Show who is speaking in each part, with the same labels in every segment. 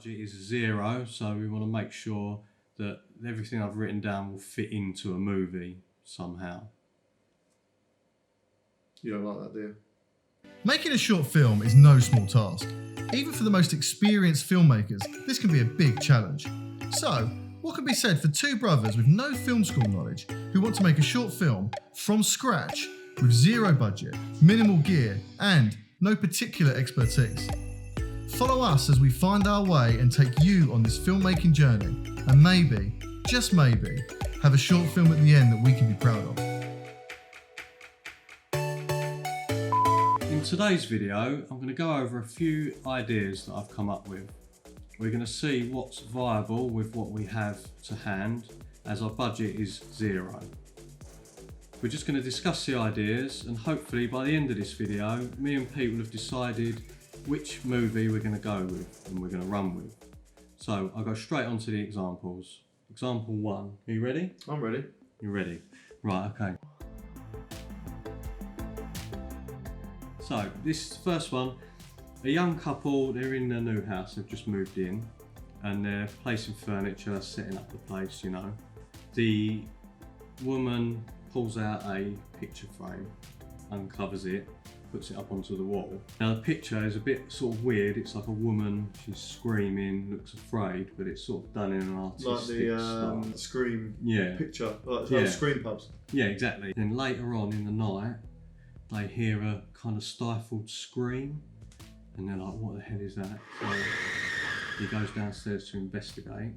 Speaker 1: budget is 0, so we want to make sure that everything I've written down will fit into a movie somehow.
Speaker 2: You don't like that, do you?
Speaker 3: Making a short film is no small task. Even for the most experienced filmmakers, this can be a big challenge. So, what can be said for two brothers with no film school knowledge who want to make a short film from scratch with 0 budget, minimal gear, and no particular expertise? Follow us as we find our way and take you on this filmmaking journey, and maybe, just maybe, have a short film at the end that we can be proud of.
Speaker 1: In today's video, I'm going to go over a few ideas that I've come up with. We're going to see what's viable with what we have to hand, as our budget is 0. We're just going to discuss the ideas, and hopefully by the end of this video, me and Pete will have decided which movie we're going to go with and we're going to run with. So I'll go straight on to the examples. Example 1. Are you ready?
Speaker 2: I'm ready.
Speaker 1: You're ready? Right, okay. So this first one, a young couple, they're in their new house, they've just moved in and they're placing furniture, setting up the place, you know. The woman pulls out a picture frame, uncovers it, puts it up onto the wall. Now the picture is a bit sort of weird, it's like a woman, she's screaming, looks afraid, but it's sort of done in an artistic style.
Speaker 2: Like the Scream
Speaker 1: picture,
Speaker 2: like Scream pubs.
Speaker 1: Yeah, exactly. Then later on in the night, they hear a kind of stifled scream and they're like, what the hell is that? So he goes downstairs to investigate.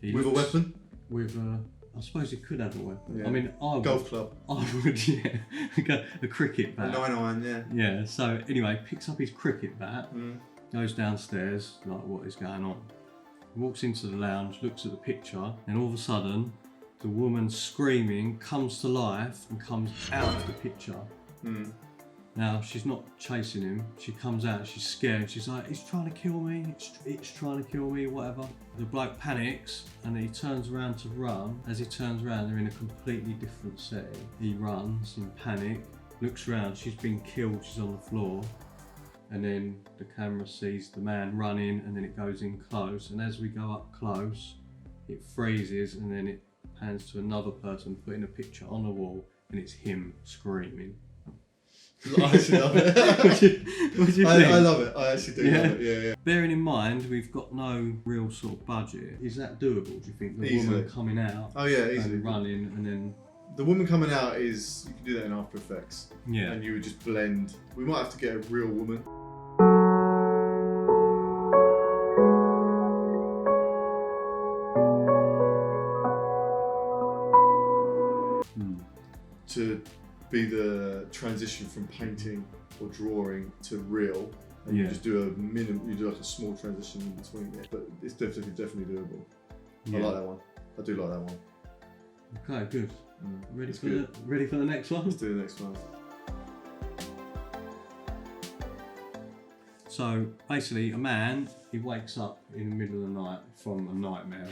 Speaker 2: With a weapon?
Speaker 1: With a, I suppose he could have a weapon.
Speaker 2: Yeah.
Speaker 1: I mean, I would.
Speaker 2: Golf club.
Speaker 1: I would, yeah. A cricket bat.
Speaker 2: A 9-iron, yeah.
Speaker 1: Yeah, so anyway, picks up his cricket bat, goes downstairs, like, what is going on? Walks into the lounge, looks at the picture, and all of a sudden, the woman screaming comes to life and comes out of the picture. Now, she's not chasing him. She comes out, she's scared. She's like, it's trying to kill me. It's trying to kill me, whatever. The bloke panics and he turns around to run. As he turns around, they're in a completely different setting. He runs in panic, looks around. She's been killed, she's on the floor. And then the camera sees the man running and then it goes in close. And as we go up close, it freezes and then it pans to another person putting a picture on the wall and it's him screaming.
Speaker 2: I actually love it.
Speaker 1: what do you think?
Speaker 2: I love it. I actually do love it. Yeah.
Speaker 1: Bearing in mind we've got no real sort of budget, is that doable, do you think? The woman coming out
Speaker 2: easily.
Speaker 1: And running and then...
Speaker 2: The woman coming out is, you can do that in After Effects.
Speaker 1: Yeah.
Speaker 2: And you would just blend. We might have to get a real woman. To be the transition from painting or drawing to real, and you just do you do like a small transition in between it, but it's definitely doable. I like that one. I do like that one.
Speaker 1: Okay, good. Ready for the next one?
Speaker 2: Let's do the next one.
Speaker 1: So basically, a man, he wakes up in the middle of the night from a nightmare.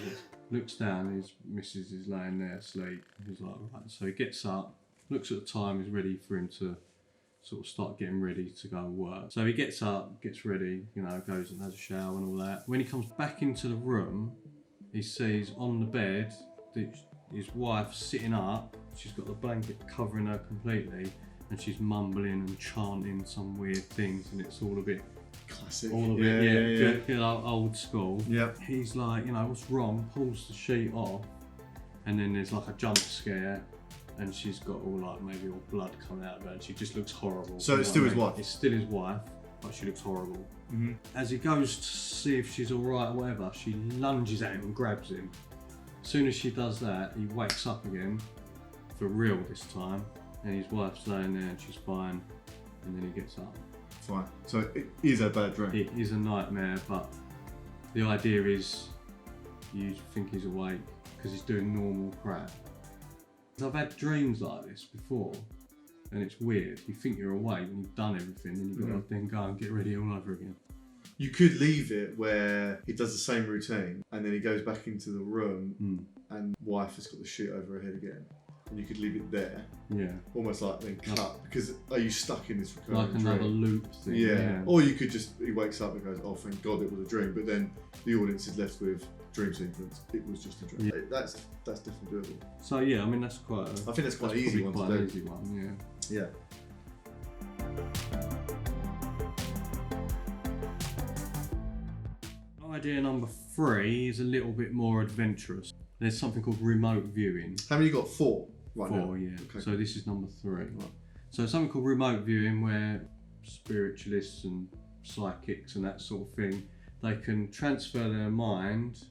Speaker 1: Looks down, his missus is laying there asleep. He's like, right. So he gets up, looks at the time, he's ready for him to sort of start getting ready to go and work. So he gets up, gets ready, you know, goes and has a shower and all that. When he comes back into the room, he sees on the bed that his wife sitting up. She's got the blanket covering her completely and she's mumbling and chanting some weird things, and it's all a bit
Speaker 2: classic.
Speaker 1: All of it, good old school.
Speaker 2: Yeah.
Speaker 1: He's like, you know, what's wrong? Pulls the sheet off, and then there's like a jump scare, and she's got all like maybe all blood coming out of her, and she just looks horrible.
Speaker 2: So it's still his wife?
Speaker 1: It's still his wife, but she looks horrible. As he goes to see if she's all right or whatever, she lunges at him and grabs him. As soon as she does that, he wakes up again, for real this time, and his wife's laying there and she's fine, and then he gets up.
Speaker 2: Fine. So it is a bad dream.
Speaker 1: It is a nightmare, but the idea is you think he's awake because he's doing normal crap. I've had dreams like this before, and it's weird. You think you're awake when you've done everything, and you've got to then go and get ready all over again.
Speaker 2: You could leave it where he does the same routine, and then he goes back into the room, and wife has got the sheet over her head again. and you could leave it there.
Speaker 1: Yeah.
Speaker 2: Almost like then cut, because are you stuck in this recurring
Speaker 1: Like another
Speaker 2: dream?
Speaker 1: loop thing.
Speaker 2: Yeah. Or you could just, he wakes up and goes, oh, thank God it was a dream. But then the audience is left with dream sequence. It was just a dream.
Speaker 1: Yeah.
Speaker 2: That's definitely doable.
Speaker 1: So yeah, I mean that's quite.
Speaker 2: I think that's quite an easy one
Speaker 1: quite
Speaker 2: to do.
Speaker 1: An easy one, yeah.
Speaker 2: Yeah.
Speaker 1: Idea number 3 is a little bit more adventurous. There's something called remote viewing.
Speaker 2: How many you got? 4 right now?
Speaker 1: 4, yeah.
Speaker 2: Okay.
Speaker 1: So this is number 3.
Speaker 2: Right.
Speaker 1: So something called remote viewing, where spiritualists and psychics and that sort of thing, they can transfer their mind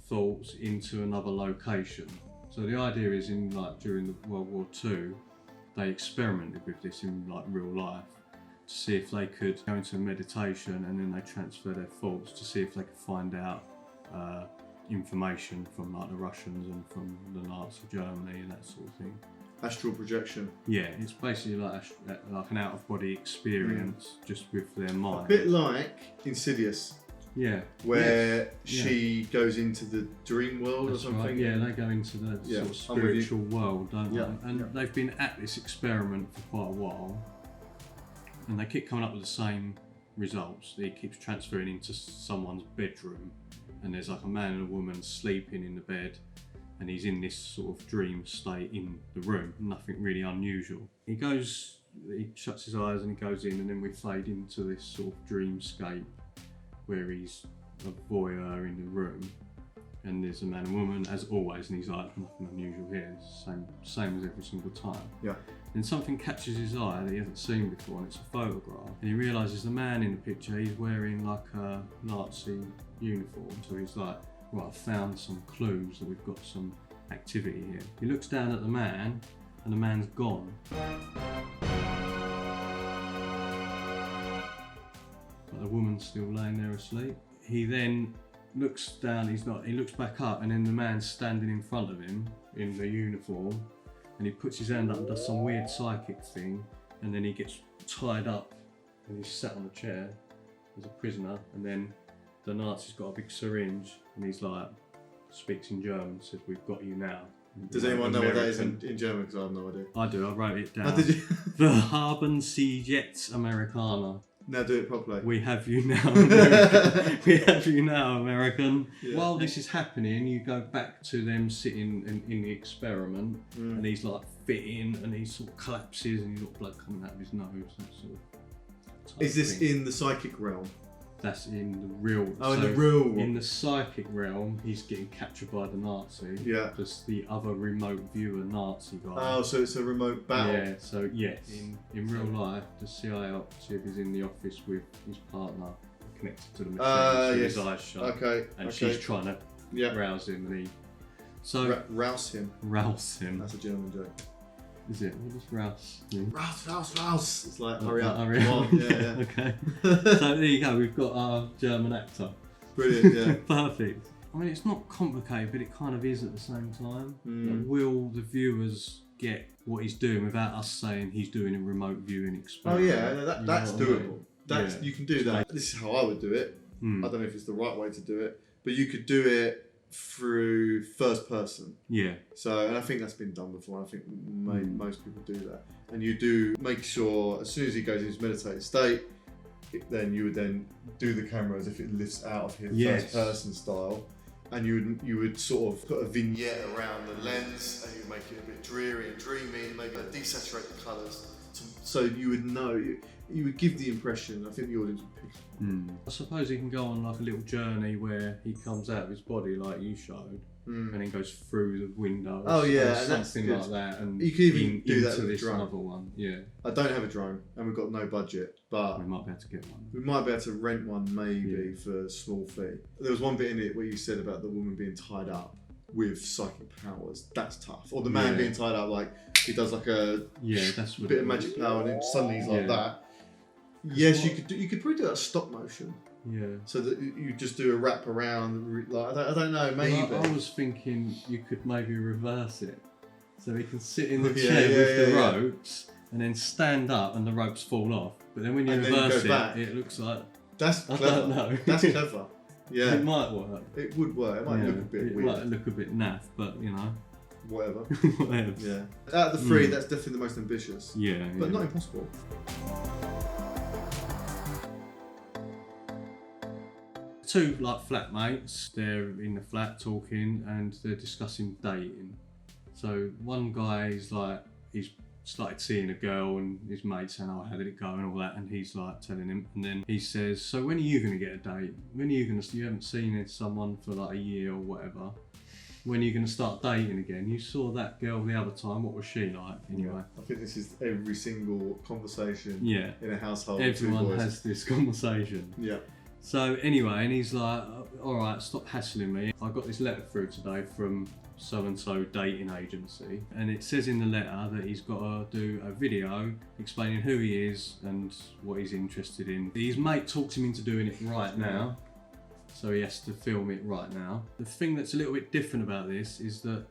Speaker 1: thoughts into another location. So the idea is during the World War II, they experimented with this in real life to see if they could go into meditation, and then they transfer their thoughts to see if they could find out information from the Russians and from the Nazi Germany and that sort of thing.
Speaker 2: Astral projection.
Speaker 1: Yeah, it's basically like an out-of-body experience, just with their mind.
Speaker 2: A bit like Insidious.
Speaker 1: Yeah.
Speaker 2: Where she goes into the dream world
Speaker 1: That's
Speaker 2: or something.
Speaker 1: right. Yeah, they go into the sort of spiritual world, don't they? And they've been at this experiment for quite a while, and they keep coming up with the same results. He keeps transferring into someone's bedroom, and there's like a man and a woman sleeping in the bed, and he's in this sort of dream state in the room. Nothing really unusual. He shuts his eyes and he goes in, and then we fade into this sort of dreamscape where he's a voyeur in the room, and there's a man and woman as always, and he's like, nothing unusual here, it's the same as every single time.
Speaker 2: Yeah.
Speaker 1: Then something catches his eye that he hasn't seen before, and it's a photograph, and he realises the man in the picture, he's wearing like a Nazi uniform. So he's like, right, I've found some clues that we've got some activity here. He looks down at the man, and the man's gone. But the woman's still laying there asleep. He then looks down, he looks back up, and then the man's standing in front of him in the uniform, and he puts his hand up and does some weird psychic thing, and then he gets tied up and he's sat on a chair as a prisoner, and then the Nazi's got a big syringe, and he's like, speaks in German, says, we've got you now.
Speaker 2: Does anyone know what that is in German? Because I have no idea.
Speaker 1: I do, I wrote it down.
Speaker 2: Oh, did you?
Speaker 1: Wir haben Sie jetzt, Amerikaner.
Speaker 2: Now do it properly.
Speaker 1: We have you now, American. We have you now, American. Yeah. While this is happening, you go back to them sitting in the experiment, and he's like fitting, and he sort of collapses, and he's got blood coming out of his nose. That sort of
Speaker 2: is this
Speaker 1: thing.
Speaker 2: in the psychic realm?
Speaker 1: That's in the real.
Speaker 2: Oh, in the real one.
Speaker 1: In the psychic realm, he's getting captured by the Nazi.
Speaker 2: Yeah.
Speaker 1: Just the other remote viewer Nazi guy.
Speaker 2: Oh, so it's a remote battle.
Speaker 1: Yeah. So yes, in real life, the CIA operative is in the office with his partner, connected to the machine, with his eyes shut.
Speaker 2: Okay.
Speaker 1: And she's trying to rouse him, and he. So
Speaker 2: rouse him.
Speaker 1: Rouse him.
Speaker 2: That's a German joke.
Speaker 1: Is it? What does rouse mean?
Speaker 2: Rouse. It's like hurry up.
Speaker 1: Hurry up.
Speaker 2: Yeah.
Speaker 1: Okay. So there you go. We've got our German actor.
Speaker 2: Brilliant. Yeah.
Speaker 1: Perfect. I mean, it's not complicated, but it kind of is at the same time. Like, will the viewers get what he's doing without us saying he's doing a remote viewing experiment?
Speaker 2: Oh yeah, that's doable. That's you can do that. This is how I would do it. I don't know if it's the right way to do it, but you could do it through first person.
Speaker 1: Yeah.
Speaker 2: So, and I think that's been done before. I think most people do that. And you do make sure as soon as he goes into his meditative state, then you would then do the camera as if it lifts out of his first person style, and you would sort of put a vignette around the lens, and you make it a bit dreary and dreamy, and maybe desaturate the colours, so you would know. You would give the impression. I think the audience would pick.
Speaker 1: I suppose he can go on like a little journey where he comes out of his body, like you showed, and then goes through the window.
Speaker 2: Oh yeah,
Speaker 1: or something like that. And
Speaker 2: you could even do that with
Speaker 1: this
Speaker 2: a drone.
Speaker 1: other one. Yeah.
Speaker 2: I don't have a drone, and we've got no budget, but
Speaker 1: we might be able to get one.
Speaker 2: We might be able to rent one maybe for a small fee. There was one bit in it where you said about the woman being tied up with psychic powers. That's tough. Or the man being tied up, like he does like a
Speaker 1: that's what
Speaker 2: bit of magic power, and then suddenly he's like that. Yes, you could probably do that stop motion.
Speaker 1: Yeah.
Speaker 2: So that you just do a wrap around. Like I don't know, maybe.
Speaker 1: Well, I was thinking you could maybe reverse it, so he can sit in the chair with the ropes, and then stand up, and the ropes fall off. But then when you reverse it, it looks like
Speaker 2: that's clever.
Speaker 1: I don't know.
Speaker 2: That's clever. Yeah.
Speaker 1: It might work.
Speaker 2: It would work. It might look a bit weird.
Speaker 1: It might look a bit naff, but you know.
Speaker 2: whatever.
Speaker 1: Whatever.
Speaker 2: Yeah. Out of the three, that's definitely the most ambitious.
Speaker 1: Yeah.
Speaker 2: But not impossible.
Speaker 1: Two like flatmates, they're in the flat talking and they're discussing dating. So one guy is like, he's started seeing a girl and his mate saying, oh, how did it go and all that, and he's like telling him, and then he says, so when are you going to get a date? When are you going to, you haven't seen someone for like a year or whatever, when are you going to start dating again? You saw that girl the other time, what was she like anyway?
Speaker 2: I think this is every single conversation in a household.
Speaker 1: Everyone has this conversation.
Speaker 2: Yeah.
Speaker 1: So anyway, and he's like, all right, stop hassling me. I got this letter through today from so-and-so dating agency, and it says in the letter that he's got to do a video explaining who he is and what he's interested in. His mate talks him into doing it right now, so he has to film it right now. The thing that's a little bit different about this is that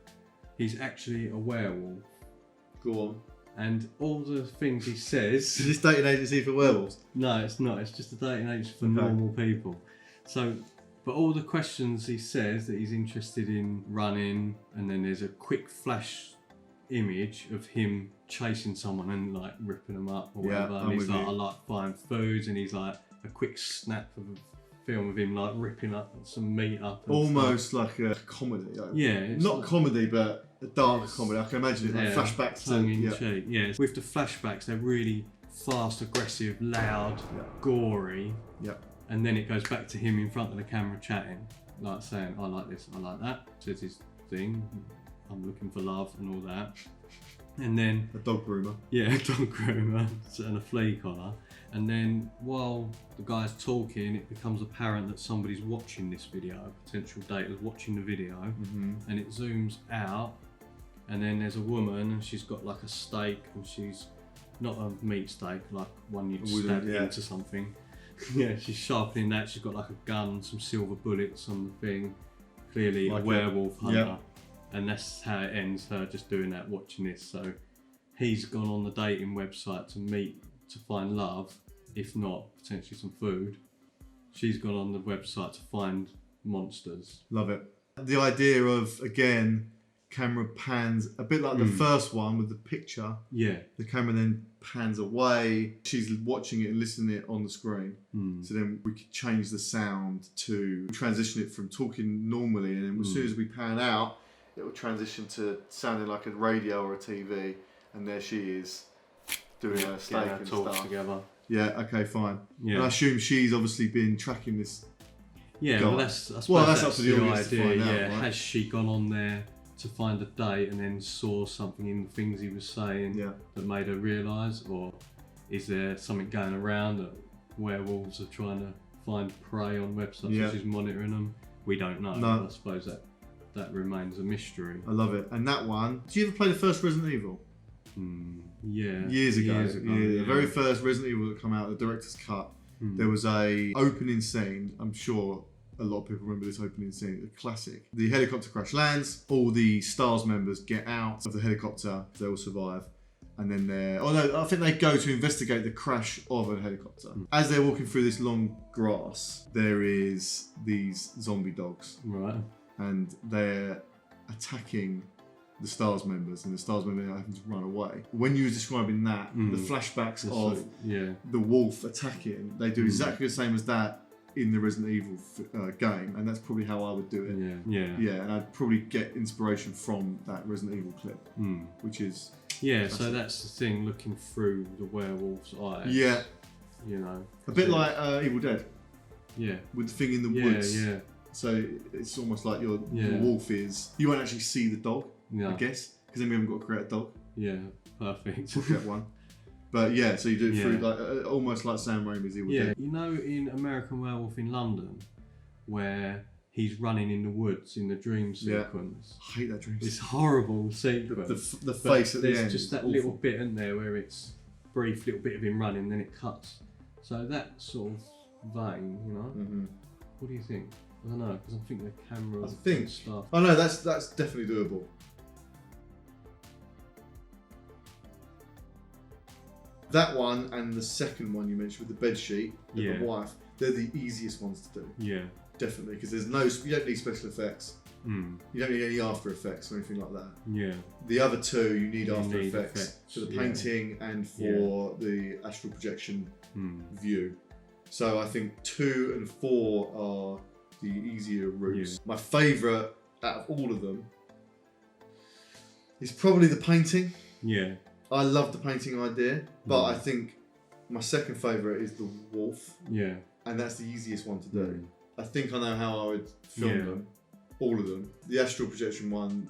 Speaker 1: he's actually a werewolf.
Speaker 2: Go on.
Speaker 1: And all the things he says...
Speaker 2: Is this dating agency for werewolves?
Speaker 1: No, it's not. It's just a dating agency for normal people. So, but all the questions he says that he's interested in running, and then there's a quick flash image of him chasing someone and like ripping them up or whatever. And he's like, I like buying foods, and he's like a quick snap of a film of him like ripping up some meat up. And
Speaker 2: almost
Speaker 1: stuff.
Speaker 2: like a comedy. Like,
Speaker 1: yeah.
Speaker 2: Not
Speaker 1: like,
Speaker 2: comedy, but a dark comedy. I can imagine it like flashbacks.
Speaker 1: Tongue in cheek. Yeah. With the flashbacks, they're really fast, aggressive, loud, gory.
Speaker 2: Yeah.
Speaker 1: And then it goes back to him in front of the camera chatting, like saying, I like this, I like that. Says his thing, I'm looking for love and all that. And then...
Speaker 2: a dog groomer.
Speaker 1: Yeah, a dog groomer and a flea collar. And then while the guy's talking, it becomes apparent that somebody's watching this video, a potential dater's watching the video, and it zooms out, and then there's a woman and she's got like a steak, and she's not a meat steak, like one you'd stab into something. Yeah, she's sharpening that. She's got like a gun, some silver bullets on the thing. Clearly like a werewolf hunter. Yeah. And that's how it ends, her just doing that, watching this. So he's gone on the dating website to find love, if not potentially some food. She's gone on the website to find monsters.
Speaker 2: Love it. The idea of, again, camera pans, a bit like the first one with the picture. Yeah. The camera then pans away. She's watching it and listening it on the screen. So then we could change the sound to transition it from talking normally, and then as soon as we pan out, it will transition to sounding like a radio or a TV, and there she is doing her steak and stuff.
Speaker 1: Together.
Speaker 2: Yeah, okay, fine. Yeah. And I assume she's obviously been tracking this.
Speaker 1: Yeah,
Speaker 2: guy.
Speaker 1: Well, that's up to the
Speaker 2: audience to find out, right?
Speaker 1: Has she gone on there to find a date and then saw something in the things he was saying that made her realise, or is there something going around that werewolves are trying to find prey on websites and she's monitoring them? We don't know. No. I suppose that remains a mystery.
Speaker 2: I love it. And that one, did you ever play the first Resident Evil?
Speaker 1: Yeah.
Speaker 2: Years ago. Yeah. The very first Resident Evil that came out, the director's cut, there was a opening scene. I'm sure a lot of people remember this opening scene, a classic. The helicopter crash lands, all the STARS members get out of the helicopter, they all survive. And then I think they go to investigate the crash of a helicopter. As they're walking through this long grass, there is these zombie dogs.
Speaker 1: Right.
Speaker 2: And they're attacking the STARS members, and the STARS members are having to run away. When you were describing that, the flashbacks of the wolf attacking, they do exactly the same as that in the Resident Evil game, and that's probably how I would do it. Yeah, and I'd probably get inspiration from that Resident Evil clip, which is...
Speaker 1: Yeah, classic. So that's the thing, looking through the werewolf's eyes.
Speaker 2: Yeah.
Speaker 1: You know.
Speaker 2: A bit like Evil Dead.
Speaker 1: Yeah.
Speaker 2: With the thing in the woods.
Speaker 1: Yeah.
Speaker 2: So it's almost like your wolf is... You won't actually see the dog, I guess, because then we haven't got to create a dog.
Speaker 1: Yeah, perfect.
Speaker 2: We'll get one. But yeah, so you do it through like almost like Sam Raimi's Evil Dead.
Speaker 1: You know, in American Werewolf in London, where he's running in the woods in the dream sequence.
Speaker 2: I hate that dream sequence.
Speaker 1: It's horrible sequence.
Speaker 2: The face at the end.
Speaker 1: There's just that little bit in there where it's brief little bit of him running, then it cuts. So that sort of vein, you know. What do you think? I don't know, because I think the camera and stuff.
Speaker 2: Oh no, that's definitely doable. That one and the second one you mentioned with the bed sheet and the wife, they're the easiest ones to do.
Speaker 1: Yeah.
Speaker 2: Definitely, because you don't need special effects. You don't need any after effects or anything like that.
Speaker 1: Yeah.
Speaker 2: The other two, you need after
Speaker 1: need
Speaker 2: effects for the painting and for the astral projection view. So I think 2 and 4 are the easier routes. My favourite out of all of them is probably the painting.
Speaker 1: Yeah.
Speaker 2: I love the painting idea, but I think my second favourite is the wolf.
Speaker 1: Yeah.
Speaker 2: And that's the easiest one to do. I think I know how I would film them, all of them. The astral projection one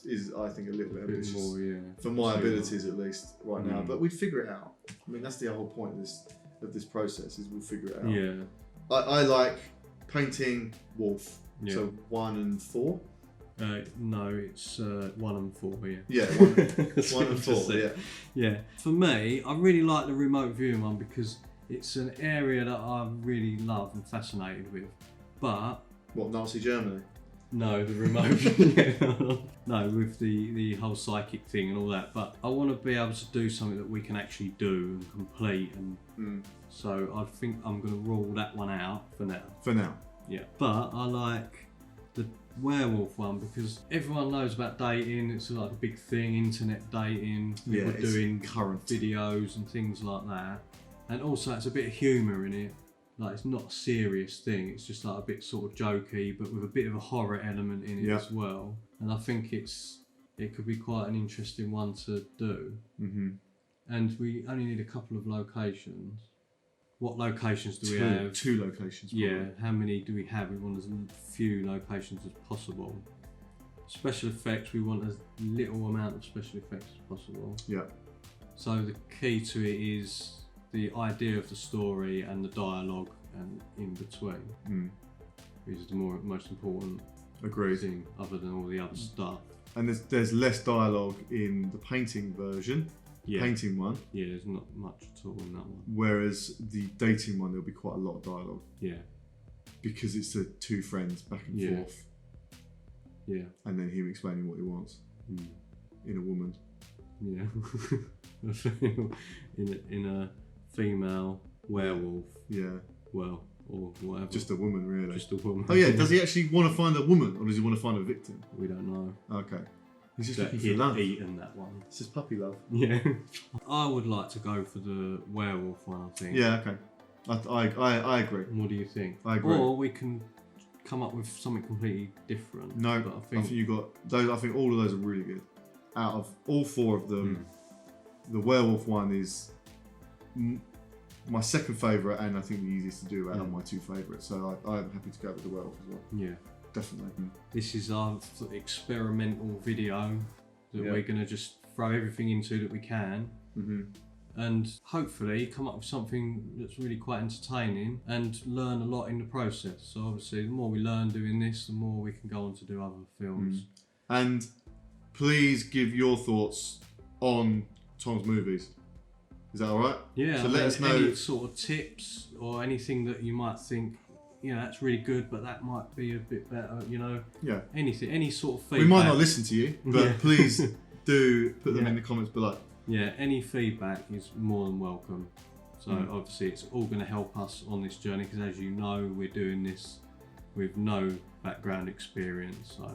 Speaker 2: is I think a little bit ambitious
Speaker 1: more,
Speaker 2: for my abilities at least right now. But we'd figure it out. I mean, that's the whole point of this process is we'll figure it out.
Speaker 1: Yeah.
Speaker 2: I like painting wolf. So 1 and 4.
Speaker 1: No, it's 1 and 4. Yeah.
Speaker 2: Yeah, 1 and 4. Yeah.
Speaker 1: Yeah. For me, I really like the remote viewing one because it's an area that I really love and fascinated with. But
Speaker 2: what, Nazi Germany?
Speaker 1: No, the remote. No, with the whole psychic thing and all that. But I want to be able to do something that we can actually do and complete. And so I think I'm going to rule that one out for now.
Speaker 2: For now.
Speaker 1: Yeah. But I like the werewolf one because everyone knows about dating. It's like a big thing, internet dating. People doing
Speaker 2: current
Speaker 1: videos and things like that. And also it's a bit of humour in it. Like it's not a serious thing, it's just like a bit sort of jokey, but with a bit of a horror element in it as well. And I think it could be quite an interesting one to do. And we only need a couple of locations. What locations do we have?
Speaker 2: 2 locations. Probably.
Speaker 1: Yeah, how many do we have? We want as few locations as possible. Special effects, we want as little amount of special effects as possible.
Speaker 2: Yeah.
Speaker 1: So the key to it is the idea of the story and the dialogue and in between is the most important thing other than all the other stuff.
Speaker 2: And there's less dialogue in the painting version, painting one.
Speaker 1: Yeah, there's not much at all in that one.
Speaker 2: Whereas the dating one, there'll be quite a lot of dialogue.
Speaker 1: Yeah. Because
Speaker 2: it's the 2 friends back and forth.
Speaker 1: Yeah.
Speaker 2: And then him explaining what he wants in a woman.
Speaker 1: Yeah. in a female werewolf.
Speaker 2: Yeah.
Speaker 1: Well, or whatever.
Speaker 2: Just a woman, really.
Speaker 1: Just a woman.
Speaker 2: Oh yeah, does he actually want to find a woman or does he want to find a victim?
Speaker 1: We don't know.
Speaker 2: Okay. He's just looking
Speaker 1: He'd
Speaker 2: for love.
Speaker 1: eaten that one.
Speaker 2: It's just puppy love.
Speaker 1: Yeah. I would like to go for the werewolf one, I think.
Speaker 2: Yeah, okay. I agree.
Speaker 1: What do you think?
Speaker 2: I agree.
Speaker 1: Or we can come up with something completely different.
Speaker 2: No,
Speaker 1: but
Speaker 2: I think you got those. I think all of those are really good. Out of all 4 of them, the werewolf one is my second favourite, and I think the easiest to do out of my 2 favourites. So I'm happy to go with the werewolf as well.
Speaker 1: Yeah,
Speaker 2: definitely.
Speaker 1: This is our experimental video that we're going to just throw everything into that we can. And hopefully come up with something that's really quite entertaining and learn a lot in the process. So obviously the more we learn doing this, the more we can go on to do other films.
Speaker 2: And please give your thoughts on Tom's movies. Is that alright?
Speaker 1: Yeah,
Speaker 2: so let us know
Speaker 1: any sort of tips or anything that you might think, you know, that's really good, but that might be a bit better, you know. Yeah. Anything, any sort of feedback.
Speaker 2: We might not listen to you, but please do put them in the comments below.
Speaker 1: Yeah, any feedback is more than welcome. So obviously it's all going to help us on this journey because as you know, we're doing this with no background experience. So.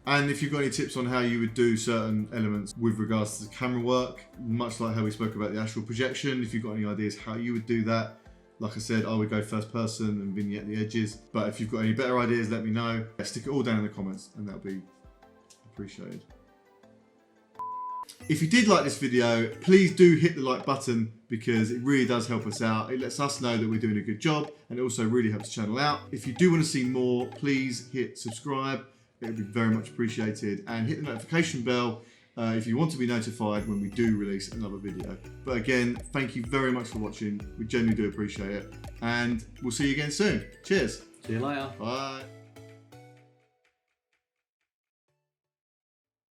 Speaker 2: And if you've got any tips on how you would do certain elements with regards to the camera work, much like how we spoke about the astral projection, if you've got any ideas how you would do that, like I said, I would go first person and vignette the edges. But if you've got any better ideas, let me know. Stick it all down in the comments and that'll be appreciated. If you did like this video, please do hit the like button because it really does help us out. It lets us know that we're doing a good job and it also really helps the channel out. If you do want to see more, please hit subscribe. It would be very much appreciated. And hit the notification bell if you want to be notified when we do release another video. But again, thank you very much for watching. We genuinely do appreciate it. And we'll see you again soon. Cheers.
Speaker 1: See you later.
Speaker 2: Bye.